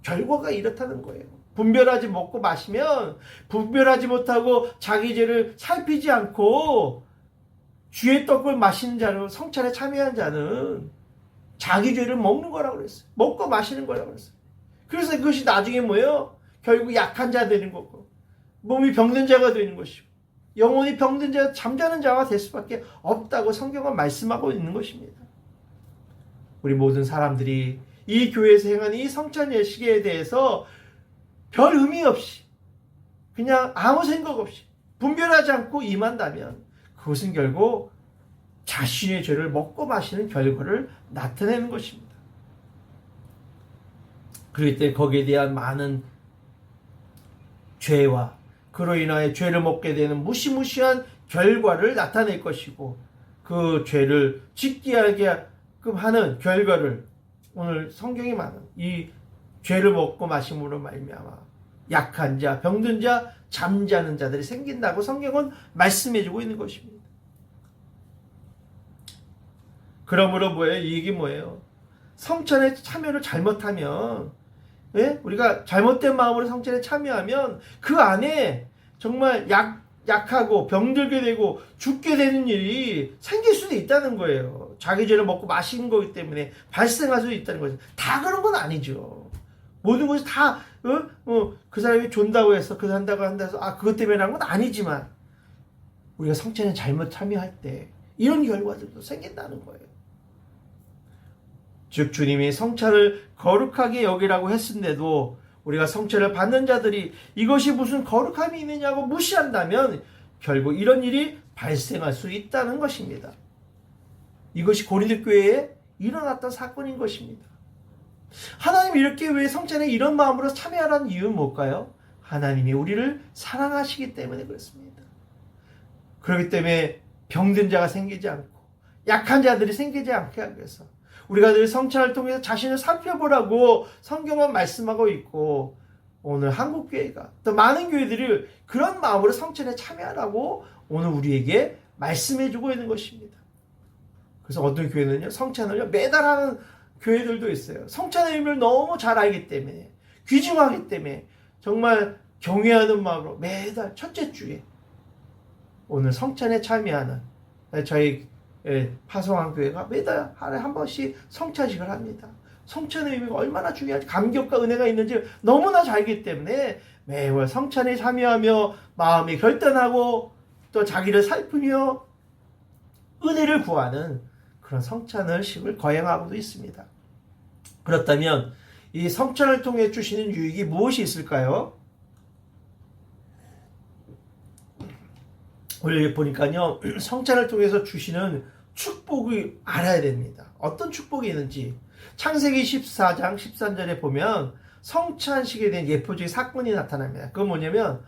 결과가 이렇다는 거예요. 분별하지 먹고 마시면 분별하지 못하고 자기 죄를 살피지 않고 주의 떡을 마시는 자는 성찬에 참여한 자는 자기 죄를 먹는 거라고 그랬어요. 먹고 마시는 거라고 그랬어요. 그래서 그것이 나중에 뭐예요? 결국 약한 자 되는 거고 몸이 병든 자가 되는 것이고 영혼이 병든 자, 잠자는 자가 될 수밖에 없다고 성경은 말씀하고 있는 것입니다. 우리 모든 사람들이 이 교회에서 행하는 이 성찬 예식에 대해서 별 의미 없이 그냥 아무 생각 없이 분별하지 않고 임한다면 그것은 결국 자신의 죄를 먹고 마시는 결과를 나타내는 것입니다. 그럴 때 거기에 대한 많은 죄와 그로 인하여 죄를 먹게 되는 무시무시한 결과를 나타낼 것이고 그 죄를 짓게 하게끔 하는 결과를 오늘 성경이 말하는 이 죄를 먹고 마심으로 말미암아 약한 자, 병든 자, 잠자는 자들이 생긴다고 성경은 말씀해주고 있는 것입니다. 그러므로 뭐예요? 이 얘기 뭐예요? 성찬에 참여를 잘못하면 우리가 잘못된 마음으로 성찬에 참여하면 그 안에 정말 약하고 병들게 되고 죽게 되는 일이 생길 수도 있다는 거예요. 자기 죄를 먹고 마시는 거기 때문에 발생할 수도 있다는 거죠. 다 그런 건 아니죠. 모든 것이 다 그 사람이 존다고 해서 그 산다고 한다 해서 그것 때문에 한 건 아니지만 우리가 성찬에 잘못 참여할 때 이런 결과들도 생긴다는 거예요. 즉 주님이 성찬을 거룩하게 여기라고 했는데도 우리가 성찬을 받는 자들이 이것이 무슨 거룩함이 있느냐고 무시한다면 결국 이런 일이 발생할 수 있다는 것입니다. 이것이 고린도 교회에 일어났던 사건인 것입니다. 하나님이 이렇게 왜 성찬에 이런 마음으로 참여하라는 이유는 뭘까요? 하나님이 우리를 사랑하시기 때문에 그렇습니다. 그렇기 때문에 병든 자가 생기지 않고 약한 자들이 생기지 않게 하기 위해서 우리가 늘 성찬을 통해서 자신을 살펴보라고 성경은 말씀하고 있고 오늘 한국교회가 또 많은 교회들이 그런 마음으로 성찬에 참여하라고 오늘 우리에게 말씀해주고 있는 것입니다. 그래서 어떤 교회는요 성찬을요 매달 하는 교회들도 있어요. 성찬의 의미를 너무 잘 알기 때문에 귀중하기 때문에 정말 경외하는 마음으로 매달 첫째 주에 오늘 성찬에 참여하는 저희 파송한 교회가 매달 하루에 한 번씩 성찬식을 합니다. 성찬의 의미가 얼마나 중요한지 감격과 은혜가 있는지 너무나 잘 알기 때문에 매월 성찬에 참여하며 마음이 결단하고 또 자기를 살피며 은혜를 구하는 그런 성찬을 식을 거행하고도 있습니다. 그렇다면 이 성찬을 통해 주시는 유익이 무엇이 있을까요? 오늘 보니까요 성찬을 통해서 주시는 축복을 알아야 됩니다. 어떤 축복이 있는지 창세기 14장 13절에 보면 성찬식에 대한 예표적인 사건이 나타납니다. 그건 뭐냐면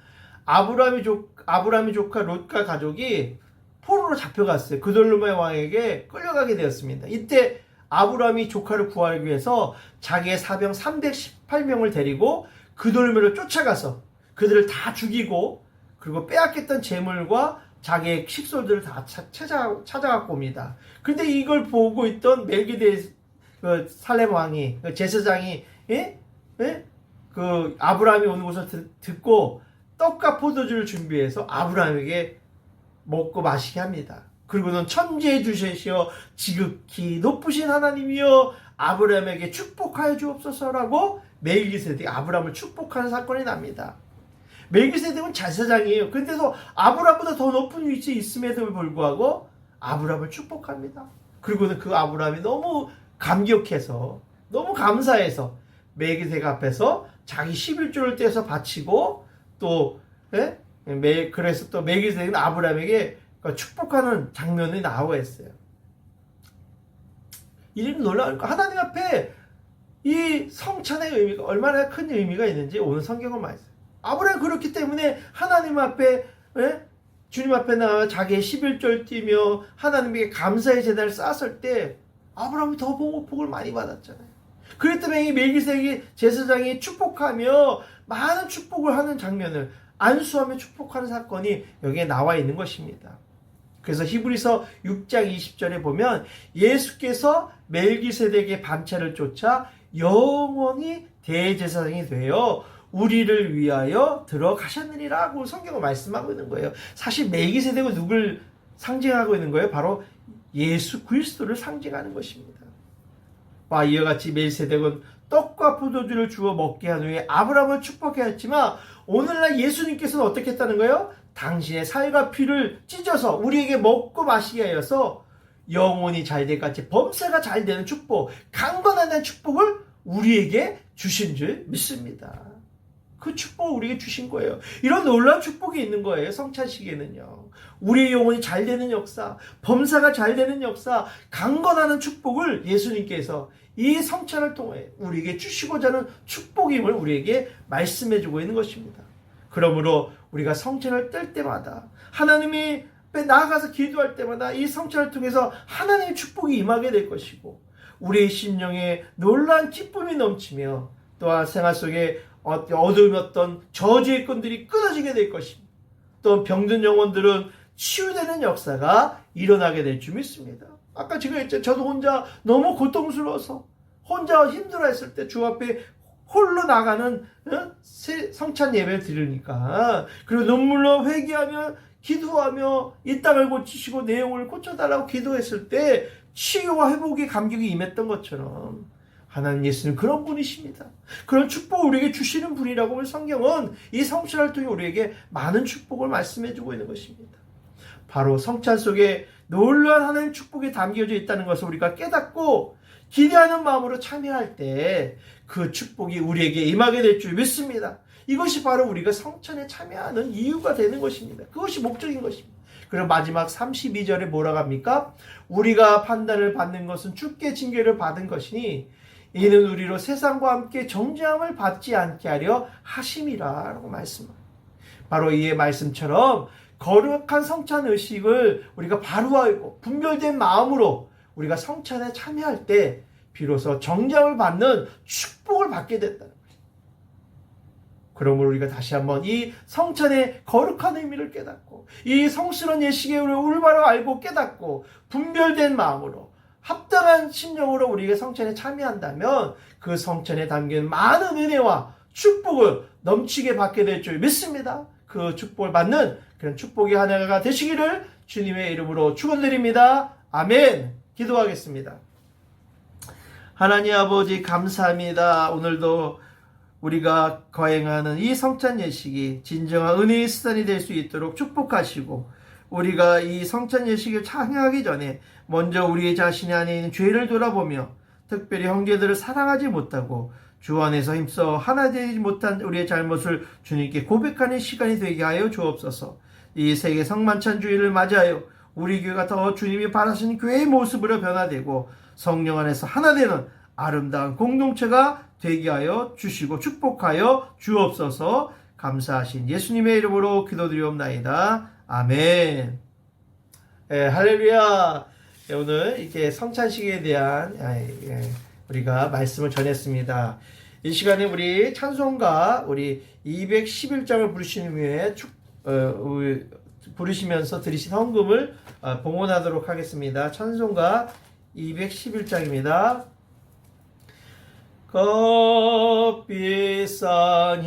아브라함의 조카 롯과 가족이 포로로 잡혀갔어요. 그돌로의 왕에게 끌려가게 되었습니다. 이때 아브라함이 조카를 구하기 위해서 자기의 사병 318명을 데리고 그돌로를 쫓아가서 그들을 다 죽이고 그리고 빼앗겼던 재물과 자기의 식솔들을 다 찾아갖고 옵니다. 근데 이걸 보고 있던 멜기데 그 살렘 왕이 그 제사장이 그 아브라함이 오는 것을 듣고 떡과 포도주를 준비해서 아브라함에게 먹고 마시게 합니다. 그리고는 천지의 주시여 지극히 높으신 하나님이여 아브라함에게 축복하여 주옵소서라고 멜기세덱이 아브라함을 축복하는 사건이 납니다. 멜기세덱은 제사장이에요. 그런데도 아브라함보다 더 높은 위치에 있음에도 불구하고 아브라함을 축복합니다. 그리고는 그 아브라함이 너무 감격해서 너무 감사해서 멜기세덱 앞에서 자기 11조를 떼서 바치고 또 그래서 또 멜기세덱은 아브라함에게 축복하는 장면이 나오고 있어요. 이름 놀라운 거 하나님 앞에 이 성찬의 의미가 얼마나 큰 의미가 있는지 오늘 성경은 말했어요. 아브라함이 그렇기 때문에 하나님 앞에 주님 앞에 나와 자기의 11조를 띠며 하나님에게 감사의 제단을 쌓았을 때 아브라함이 더 복을 많이 받았잖아요. 그렇기 때문에 이 멜기세덱이 제사장이 축복하며 많은 축복을 하는 장면을 안수하며 축복하는 사건이 여기에 나와 있는 것입니다. 그래서 히브리서 6장 20절에 보면 예수께서 멜기세덱의 반차를 쫓아 영원히 대제사장이 되어 우리를 위하여 들어가셨느니라고 성경은 말씀하고 있는 거예요. 사실 멜기세덱은 누굴 상징하고 있는 거예요? 바로 예수 그리스도를 상징하는 것입니다. 이와 같이 멜기세덱은 떡과 포도주를 주어 먹게 한 후에 아브라함을 축복하였지만 오늘날 예수님께서는 어떻게 했다는 거예요? 당신의 살과 피를 찢어서 우리에게 먹고 마시게 하여서 영혼이 잘 될 같이 범사가 잘 되는 축복, 강건한 축복을 우리에게 주신 줄 믿습니다. 그 축복을 우리에게 주신 거예요. 이런 놀라운 축복이 있는 거예요. 성찬식에는요. 우리의 영혼이 잘 되는 역사, 범사가 잘 되는 역사, 강건하는 축복을 예수님께서 이 성찬을 통해 우리에게 주시고자 하는 축복임을 우리에게 말씀해주고 있는 것입니다. 그러므로 우리가 성찬을 뗄 때마다 하나님이 나아가서 기도할 때마다 이 성찬을 통해서 하나님의 축복이 임하게 될 것이고 우리의 심령에 놀라운 기쁨이 넘치며 또한 생활 속에 어두웠던 저주의 끈들이 끊어지게 될 것입니다. 또 병든 영혼들은 치유되는 역사가 일어나게 될 줄 믿습니다. 아까 제가 했죠. 저도 혼자 너무 고통스러워서 혼자 힘들어했을 때 주 앞에 홀로 나가는 성찬 예배를 드리니까 그리고 눈물로 회개하며 기도하며 이 땅을 고치시고 내 영혼을 고쳐달라고 기도했을 때 치유와 회복의 감격이 임했던 것처럼 하나님 예수는 그런 분이십니다. 그런 축복을 우리에게 주시는 분이라고 성경은 이 성찬을 통해 우리에게 많은 축복을 말씀해주고 있는 것입니다. 바로 성찬 속에 놀라운 하나님의 축복이 담겨져 있다는 것을 우리가 깨닫고 기대하는 마음으로 참여할 때 그 축복이 우리에게 임하게 될 줄 믿습니다. 이것이 바로 우리가 성찬에 참여하는 이유가 되는 것입니다. 그것이 목적인 것입니다. 그리고 마지막 32절에 뭐라고 합니까? 우리가 판단을 받는 것은 주께 징계를 받은 것이니 이는 우리로 세상과 함께 정죄함을 받지 않게 하려 하심이라 라고 말씀합니다. 바로 이의 말씀처럼 거룩한 성찬 의식을 우리가 바로하고 분별된 마음으로 우리가 성찬에 참여할 때 비로소 정죄함을 받는 축복을 받게 됐다는 것입니다. 그러므로 우리가 다시 한번 이 성찬의 거룩한 의미를 깨닫고 이 성스러운 예식의 올바로 알고 깨닫고 분별된 마음으로 합당한 심령으로 우리가 성찬에 참여한다면 그 성찬에 담긴 많은 은혜와 축복을 넘치게 받게 될 줄 믿습니다. 그 축복을 받는 그런 축복의 한 해가 되시기를 주님의 이름으로 축원드립니다. 아멘. 기도하겠습니다. 하나님 아버지 감사합니다. 오늘도 우리가 거행하는 이 성찬 예식이 진정한 은혜의 수단이 될 수 있도록 축복하시고 우리가 이 성찬 예식을 참여하기 전에 먼저 우리 자신 안에 있는 죄를 돌아보며 특별히 형제들을 사랑하지 못하고 주 안에서 힘써 하나 되지 못한 우리의 잘못을 주님께 고백하는 시간이 되게 하여 주옵소서. 이 세계 성만찬 주일을 맞이하여 우리 교회가 더 주님이 바라시는 교회의 모습으로 변화되고 성령 안에서 하나 되는 아름다운 공동체가 되게 하여 주시고 축복하여 주옵소서. 감사하신 예수님의 이름으로 기도드리옵나이다. 아멘. 할렐루야. 오늘 이렇게 성찬식에 대한 우리가 말씀을 전했습니다. 이 시간에 우리 찬송가 우리 211장을 부르시는 후에 부르시면서 드리신 헌금을 봉헌하도록 하겠습니다. 찬송가 211장입니다. 값비싼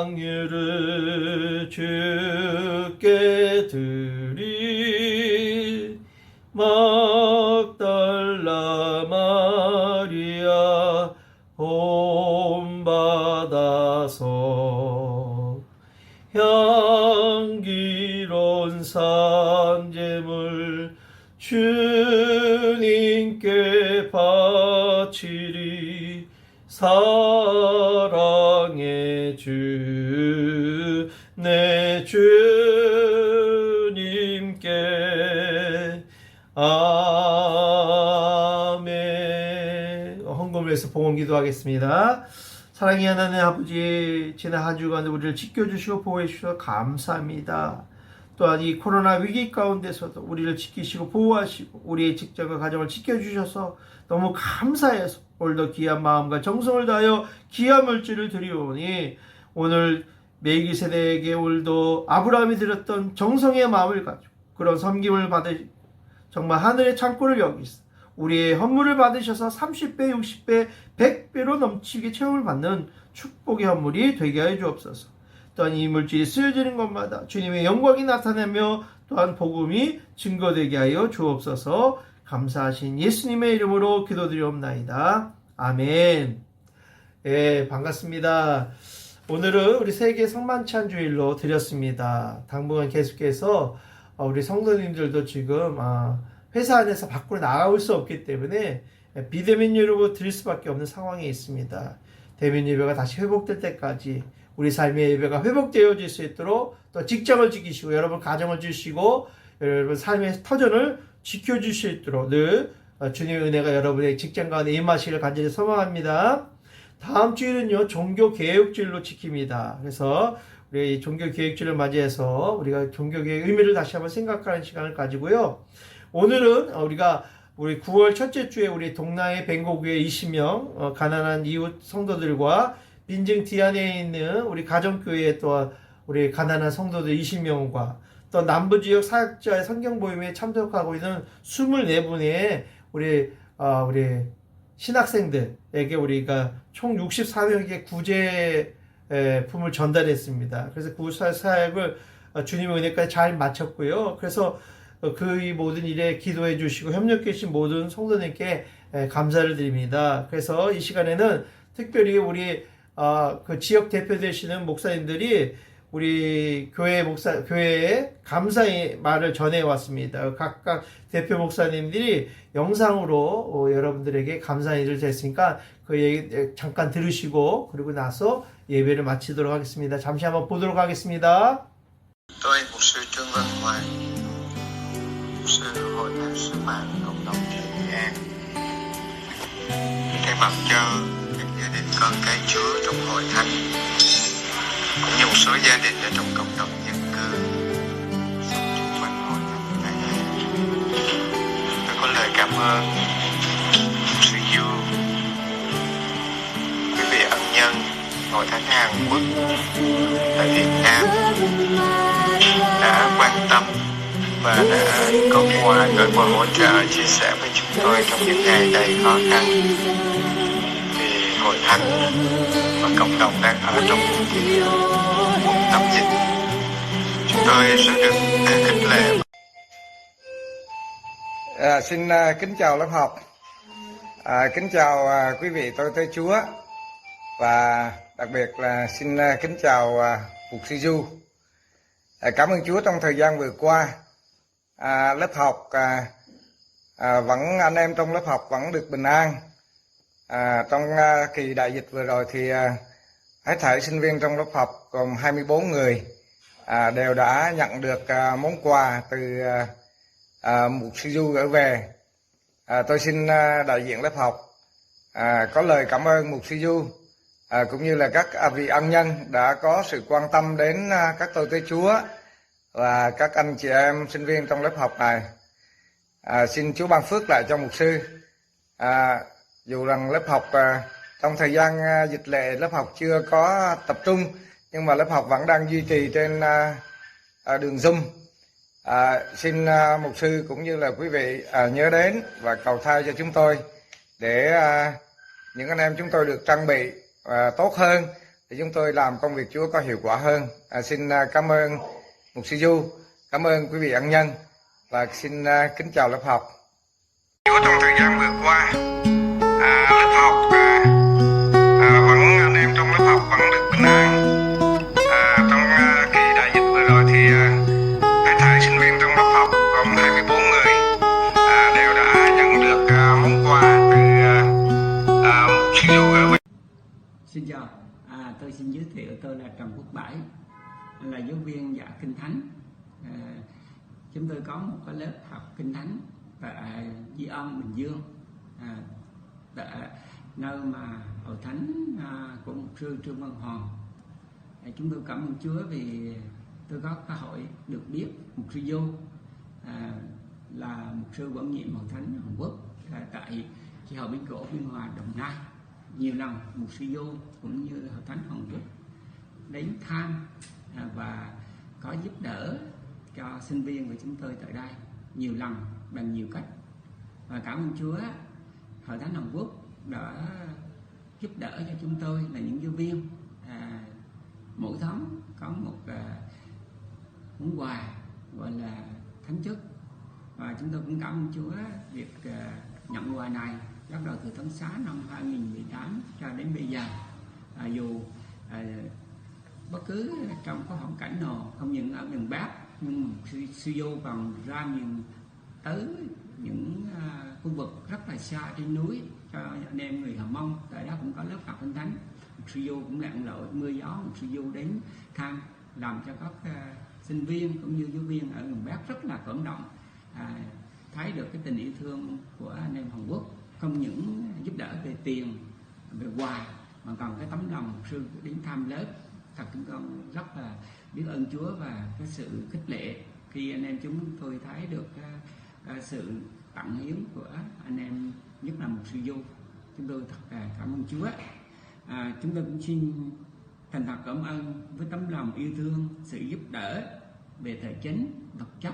향유를 주께 드리 막달라 마리아 본받아서 향기로운 산제물 주님께 바치리 사랑의 주, 내 주님께 아멘. 헌금을 해서 봉헌 기도하겠습니다. 사랑의 하나님 아버지, 지난 한 주간 우리를 지켜주시고 보호해 주셔서 감사합니다. 또한 이 코로나 위기 가운데서도 우리를 지키시고 보호하시고 우리의 직장과 가정을 지켜주셔서 너무 감사해서 오늘도 귀한 마음과 정성을 다하여 귀한 물질을 드리오니 오늘 멜기세덱에게 오늘도 아브라함이 드렸던 정성의 마음을 가지고 그런 섬김을 받으 정말 하늘의 창고를 여기서 우리의 헌물을 받으셔서 30배, 60배, 100배로 넘치게 채움을 받는 축복의 헌물이 되게 하여 주옵소서. 또한 이 물질이 쓰여지는 것마다 주님의 영광이 나타나며 또한 복음이 증거되게 하여 주옵소서. 감사하신 예수님의 이름으로 기도드리옵나이다. 아멘. 예, 반갑습니다. 오늘은 우리 세계 성만찬 주일로 드렸습니다. 당분간 계속해서 우리 성도님들도 지금 회사 안에서 밖으로 나올 수 없기 때문에 비대면 예배로 드릴 수밖에 없는 상황에 있습니다. 대면 예배가 다시 회복될 때까지 우리 삶의 예배가 회복되어질 수 있도록 또 직장을 지키시고 여러분 가정을 지키시고 여러분 삶의 터전을 지켜줄 수 있도록 늘 주님의 은혜가 여러분의 직장 가운데 임하시기를 간절히 소망합니다. 다음 주일은요 종교개혁주일로 지킵니다. 그래서 우리 종교개혁주일을 맞이해서 우리가 종교개혁의 의미를 다시 한번 생각하는 시간을 가지고요. 오늘은 우리 9월 첫째 주에 우리 동나의 벵고교회 20명 가난한 이웃 성도들과 빈증 디안에 있는 우리 가정교회 또 우리 가난한 성도들 20명과 또 남부지역 사역자의 성경모임에 참석하고 있는 24분의 우리 신학생들에게 우리가 총 64명에게 구제품을 전달했습니다. 그래서 그 사역을 주님의 은혜까지 잘 마쳤고요. 그래서 그 이 모든 일에 기도해 주시고 협력해 주신 모든 성도님께 감사를 드립니다. 그래서 이 시간에는 특별히 우리 그 지역 대표 되시는 목사님들이 우리 교회에 감사의 말을 전해 왔습니다. 각각 대표 목사님들이 영상으로 여러분들에게 감사의 일을 했으니까 그 얘기 잠깐 들으시고 그리고 나서 예배를 마치도록 하겠습니다. 잠시 한번 보도록 하겠습니다. Tôi mục sư Trương Văn Hoàng, mục sư Hội Thánh Sứ Mạng Cộng đồng Thị An, thay mặt cho các gia đình con cái Chúa trong hội thánh cũng như một số gia đình ở trong cộng đồng dân cư sống xung quanh hội thánh tại đây. Tôi có lời cảm ơn mục sư Du, quý vị ân nhân hội thánh Hàn Quốc tại Việt Nam đã quan tâm và đã có quà gửi quà hỗ trợ chia sẻ với chúng tôi trong những ngày đầy khó khăn. Thì hội thánh và cộng đồng đang ở trong một tâm dịch, chúng tôi rất được khích lệ. Xin kính chào lớp học, kính chào quý vị tôi tới Chúa, và đặc biệt là xin kính chào mục sư Du. Cảm ơn Chúa trong thời gian vừa qua, lớp học anh em trong lớp học vẫn được bình an. Trong kỳ đại dịch vừa rồi thì hết thảy sinh viên trong lớp học gồm 24 người đều đã nhận được món quà từ mục sư Du gửi về. Tôi xin đại diện lớp học có lời cảm ơn mục sư Du cũng như là các vị ân nhân đã có sự quan tâm đến các tôi tới Chúa và các anh chị em sinh viên trong lớp học này. Xin Chúa ban phước lại cho mục sư. Dù rằng lớp học trong thời gian dịch lệ lớp học chưa có tập trung, nhưng mà lớp học vẫn đang duy trì trên đường Zoom. Xin mục sư cũng như là quý vị nhớ đến và cầu thay cho chúng tôi để những anh em chúng tôi được trang bị tốt hơn để chúng tôi làm công việc Chúa có hiệu quả hơn. Xin cảm ơn mục sư Du, cảm ơn quý vị ân nhân và xin kính chào lớp học. Chúa trong thời gian vừa qua, lớp học anh em trong lớp học vẫn được bình an. Trong kỳ đại dịch vừa rồi thì hết thảy sinh viên trong lớp học gồm 24 người đều đã nhận được món quà từ mục sư Du gửi về. Xin chào, tôi xin giới thiệu tôi là Trần Quốc Bảy, là giáo viên dạy Kinh Thánh. Chúng tôi có một cái lớp học Kinh Thánh tại Di An, Bình Dương, tại nơi mà hội thánh của mục sư Trương Văn Hoàng. Chúng tôi cảm ơn Chúa vì tôi có cơ hội được biết mục sư Du là mục sư quản nhiệm hội thánh Hàn Quốc tại chi hội Bến Cổ, Biên Hòa, Đồng Nai. Nhiều lần mục sư Du cũng như hội thánh Hàn Quốc đến thăm và có giúp đỡ cho sinh viên của chúng tôi tại đây nhiều lần bằng nhiều cách. Và cảm ơn Chúa, hội thánh Hàn Quốc đã giúp đỡ cho chúng tôi là những giáo viên mỗi tháng có một món quà gọi là thánh chức, và chúng tôi cũng cảm ơn Chúa việc nhận quà này bắt đầu từ tháng 6 năm 2018 cho đến bây giờ. Dù bất cứ trong có hoàn cảnh nào, không những ở miền Bắc nhưng sư Du còn ra miền tới những khu vực rất là xa trên núi cho anh em người Hờ Mông. Tại đó cũng có lớp học Kinh Thánh. Sư Du cũng lặn lội mưa gió, sư Du đến thăm làm cho các sinh viên cũng như giáo viên ở miền Bắc rất là cảm động, thấy được cái tình yêu thương của anh em Hàn Quốc, không những giúp đỡ về tiền, về quà mà còn cái tấm lòng sư đến thăm lớp. Thật chúng con rất là biết ơn Chúa và cái sự khích lệ khi anh em chúng tôi thấy được sự tận hiến của anh em, nhất là một sư Du. Chúng tôi thật là cảm ơn Chúa. Chúng tôi cũng xin thành thật cảm ơn với tấm lòng yêu thương, sự giúp đỡ về tài chính, vật chất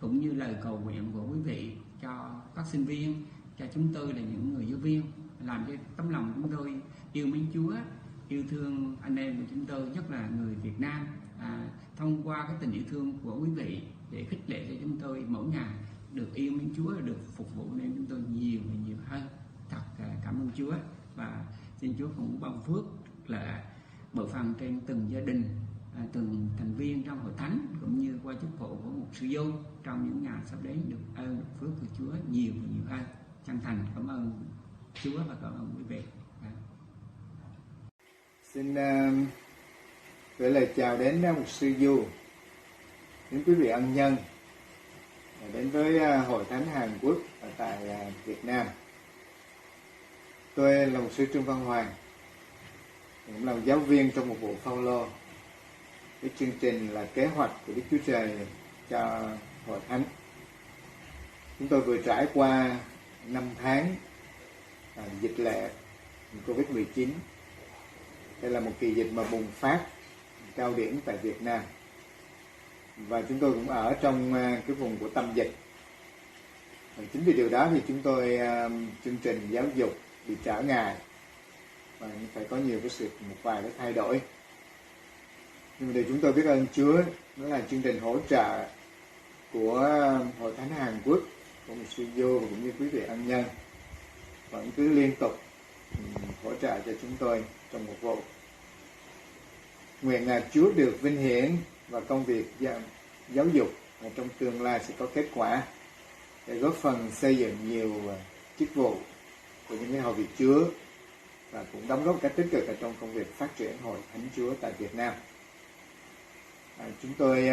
cũng như lời cầu nguyện của quý vị cho các sinh viên, cho chúng tôi là những người giáo viên, làm cho tấm lòng chúng tôi yêu mến Chúa, yêu thương anh em của chúng tôi, nhất là người Việt Nam, thông qua cái tình yêu thương của quý vị để khích lệ cho chúng tôi mỗi ngày được yêu mến Chúa, được phục vụ nên chúng tôi nhiều và nhiều hơn. Thật cảm ơn Chúa, và xin Chúa cũng ban phước là bộ phận trên từng gia đình, từng thành viên trong hội thánh cũng như qua chức vụ của một sư Du trong những ngày sắp đến được ơn được phước của Chúa nhiều và nhiều hơn. Chân thành cảm ơn Chúa và cảm ơn quý vị. Xin gửi lời chào đến mục sư Du, đến quý vị ân nhân, đến với hội thánh Hàn Quốc ở tại Việt Nam. Tôi là mục sư Trương Văn Hoàng, cũng là giáo viên trong một vụ Phaolô. Cái chương trình là kế hoạch của Đức Chúa Trời cho hội thánh. Chúng tôi vừa trải qua 5 tháng dịch lệ Covid-19. Đây là một kỳ dịch mà bùng phát cao điểm tại Việt Nam, và chúng tôi cũng ở trong cái vùng của tâm dịch. Chính vì điều đó thì chúng tôi chương trình giáo dục bị trở ngại và phải có nhiều một vài cái thay đổi. Nhưng mà điều chúng tôi biết ơn Chúa đó là chương trình hỗ trợ của hội thánh Hàn Quốc, của một sư Du và cũng như quý vị ân nhân vẫn cứ liên tục hỗ trợ cho chúng tôi trong một vụ. Nguyện là Chúa được vinh hiển và công việc giáo dục trong tương lai sẽ có kết quả để góp phần xây dựng nhiều chức vụ của những hội vị Chúa và cũng đóng góp cách tích cực ở trong công việc phát triển hội thánh Chúa tại Việt Nam. Chúng tôi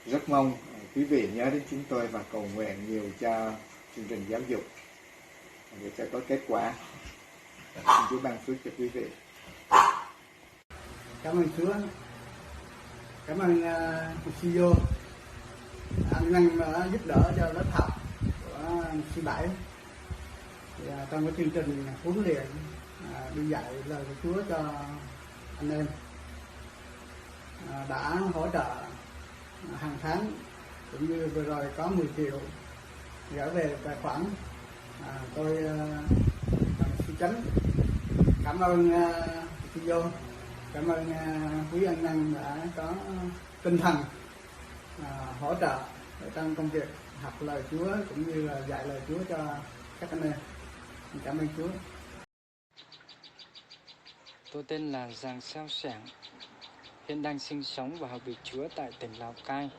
rất mong quý vị nhớ đến chúng tôi và cầu nguyện nhiều cho chương trình giáo dục để cho có kết quả. Xin Chúa ban phước cho quý vị. Cảm ơn Chúa, cảm ơn sư Du, anh Năng đã giúp đỡ cho lớp học của sư Bảy. Thì, trong cái chương trình huấn luyện đi dạy lời của Chúa cho anh em, đã hỗ trợ hàng tháng, cũng như vừa rồi có 10 triệu gửi về tài khoản. Tôi sư Chánh cảm ơn sư Du, cảm ơn quý anh em đã có tinh thần hỗ trợ trong công việc học lời Chúa cũng như là dạy lời Chúa cho các anh em. Cảm ơn Chúa. Tôi tên là Giàng Xeo Sẻng, hiện đang sinh sống và học việc Chúa tại tỉnh Lào Cai.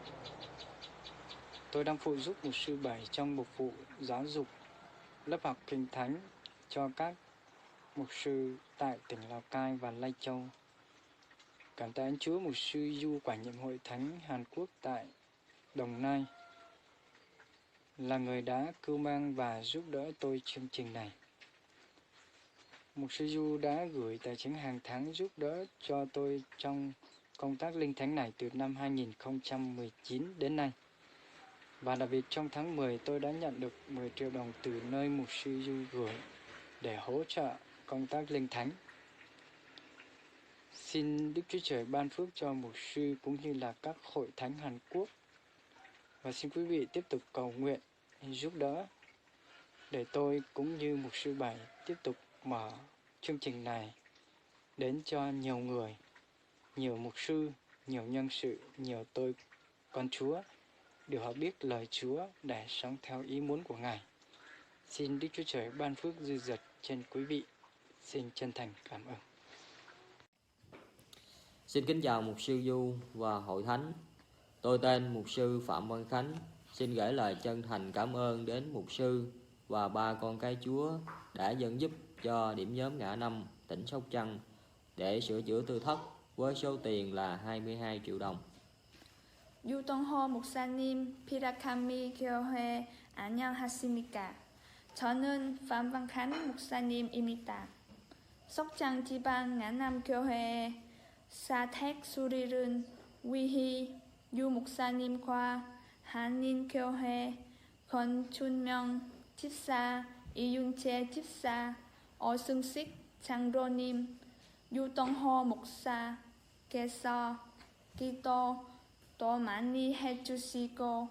Tôi đang phụ giúp một sư Bảy trong một vụ giáo dục lớp học Kinh Thánh cho các mục sư tại tỉnh Lào Cai và Lai Châu. Cảm tạ ơn Chúa, mục sư Du quản nhiệm hội thánh Hàn Quốc tại Đồng Nai là người đã cưu mang và giúp đỡ tôi chương trình này. Mục sư Du đã gửi tài chính hàng tháng giúp đỡ cho tôi trong công tác linh thánh này từ năm 2019 đến nay. Và đặc biệt trong tháng 10 tôi đã nhận được 10 triệu đồng từ nơi mục sư Du gửi để hỗ trợ công tác linh thánh. Xin Đức Chúa Trời ban phước cho mục sư cũng như là các hội thánh Hàn Quốc. Và xin quý vị tiếp tục cầu nguyện giúp đỡ để tôi cũng như mục sư Bảy tiếp tục mở chương trình này đến cho nhiều người, nhiều mục sư, nhiều nhân sự, nhiều tôi con Chúa đều họ biết lời Chúa để sống theo ý muốn của Ngài. Xin Đức Chúa Trời ban phước dư dật trên quý vị. Xin chân thành cảm ơn. Xin kính chào mục sư Du và hội thánh. Tôi tên mục sư Phạm Văn Khánh. Xin gửi lời chân thành cảm ơn đến mục sư và ba con cái Chúa đã dẫn giúp cho điểm nhóm ngã năm tỉnh Sóc Trăng để sửa chữa tư thất với số tiền là 22 triệu đồng. 유동호 목사님, 피라카미 교회 안녕하십니까? 저는 phạm văn khánh 목사님입니다. 석장 지방 안남 교회 사택 수리른 위희 유 목사님과 한인 교회 권춘명 집사, 이윤재 집사, 어승식 장로님, 유동호 목사께서 기도 또 많이 해주시고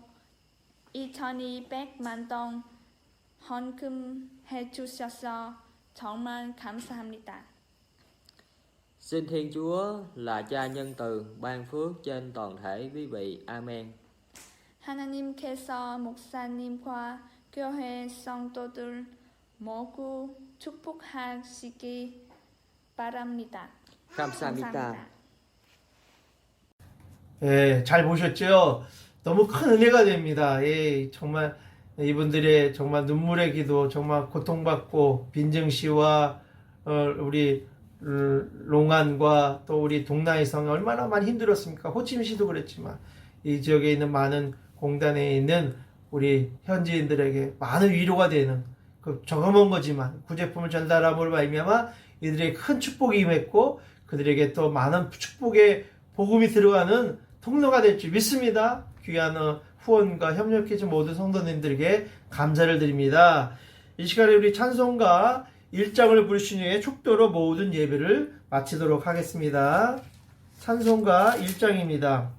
2,200만 동 헌금해 주셔서 정말 감사합니다. Xin Thiên Chúa là Cha nhân từ ban phước trên toàn thể quý vị. Amen. 하나님께서 목사님과 교회 성도들 모두 축복하시기 바랍니다. 감사합니다. 예, 잘 보셨죠? 너무 큰 은혜가 됩니다. 예, 정말 이분들의 정말 눈물의 기도, 정말 고통받고 빈증 씨와 우리 롱안과 또 우리 동나이 성 얼마나 많이 힘들었습니까? 호치민 씨도 그랬지만 이 지역에 있는 많은 공단에 있는 우리 현지인들에게 많은 위로가 되는 그 저금은 거지만 구제품을 전달함으로 말미암아 이들에게 큰 축복이 임했고 그들에게 또 많은 축복의 복음이 들어가는 통로가 될 줄 믿습니다. 귀한 후원과 협력해준 모든 성도님들에게 감사를 드립니다. 이 시간에 우리 찬송가 1장을 부르신 후에 축도로 모든 예배를 마치도록 하겠습니다. 찬송가 1장입니다.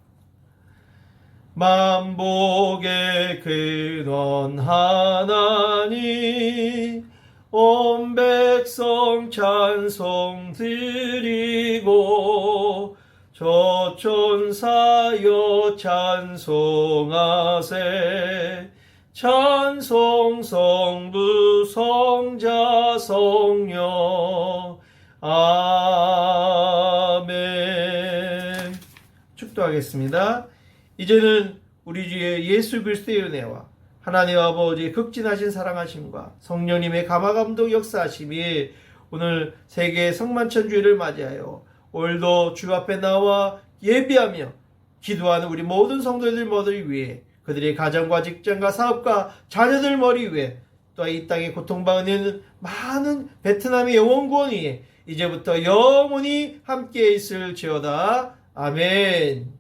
만복의 근원 하나님 온 백성 찬송 드리고 저천사여 찬송하세 찬송 성부 성자 성령 아멘. 축도하겠습니다. 이제는 우리 주의 예수 그리스도의 은혜와 하나님 아버지의 극진하신 사랑하심과 성령님의 감화감동 역사하심이 오늘 세계 성만천주일을 맞이하여 오늘도 주 앞에 나와 예비하며 기도하는 우리 모든 성도들 머리 위해 그들의 가정과 직장과 사업과 자녀들 머리 위해 또 이 땅에 고통받는 많은 베트남의 영혼 구원 위에 이제부터 영원히 함께 있을지어다. 아멘.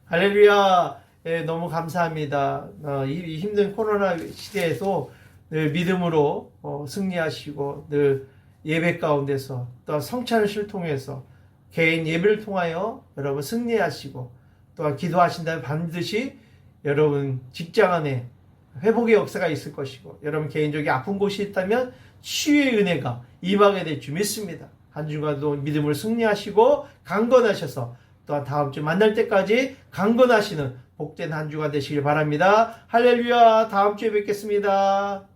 할렐루야. 예, 너무 감사합니다. 이 힘든 코로나 시대에도 늘 믿음으로 승리하시고 늘 예배 가운데서 또 성찬을 통해서 개인 예배를 통하여 여러분 승리하시고 또한 기도하신다면 반드시 여러분 직장 안에 회복의 역사가 있을 것이고 여러분 개인적인 아픈 곳이 있다면 치유의 은혜가 임하게 될 줄 믿습니다. 한 주간도 믿음을 승리하시고 강건하셔서 또한 다음 주 만날 때까지 강건하시는 복된 한 주간 되시길 바랍니다. 할렐루야. 다음 주에 뵙겠습니다.